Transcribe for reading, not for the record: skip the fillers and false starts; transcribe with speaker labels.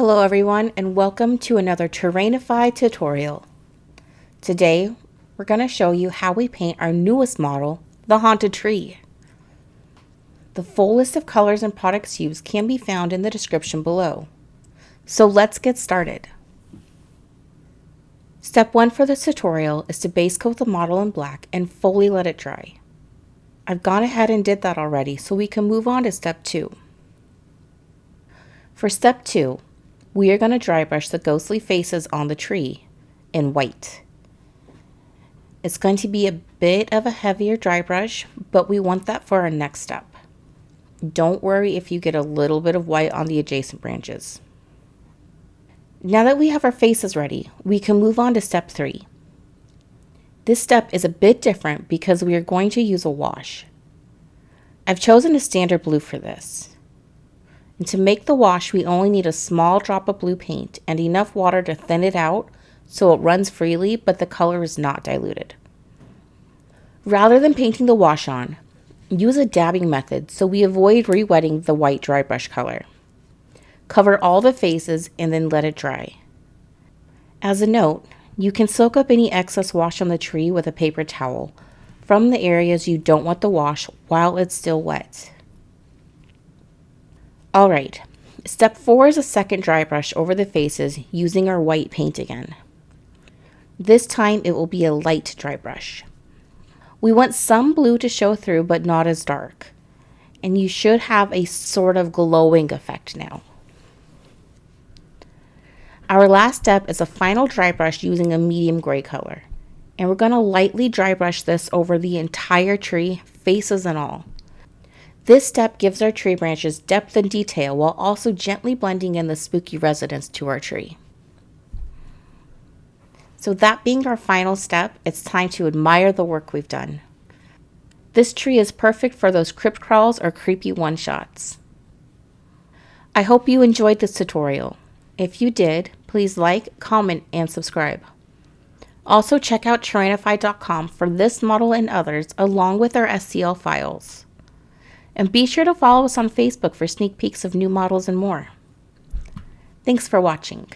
Speaker 1: Hello everyone and welcome to another Terrainify tutorial. Today we're going to show you how we paint our newest model, the Haunted Tree. The full list of colors and products used can be found in the description below. So let's get started. Step 1 for this tutorial is to base coat the model in black and fully let it dry. I've gone ahead and did that already, so we can move on to step 2. For step 2, we are going to dry brush the ghostly faces on the tree in white. It's going to be a bit of a heavier dry brush, but we want that for our next step. Don't worry if you get a little bit of white on the adjacent branches. Now that we have our faces ready, we can move on to step 3. This step is a bit different because we are going to use a wash. I've chosen a standard blue for this. And to make the wash, we only need a small drop of blue paint and enough water to thin it out so it runs freely, but the color is not diluted. Rather than painting the wash on, use a dabbing method so we avoid re-wetting the white dry brush color. Cover all the faces and then let it dry. As a note, you can soak up any excess wash on the tree with a paper towel from the areas you don't want the wash while it's still wet. Alright, step 4 is a second dry brush over the faces using our white paint again. This time it will be a light dry brush. We want some blue to show through but not as dark. And you should have a sort of glowing effect now. Our last step is a final dry brush using a medium gray color. And we're going to lightly dry brush this over the entire tree, faces and all. This step gives our tree branches depth and detail while also gently blending in the spooky residents to our tree. So that being our final step, it's time to admire the work we've done. This tree is perfect for those crypt crawls or creepy one-shots. I hope you enjoyed this tutorial. If you did, please like, comment, and subscribe. Also check out Terrainify.com for this model and others along with our STL files. And be sure to follow us on Facebook for sneak peeks of new models and more. Thanks for watching.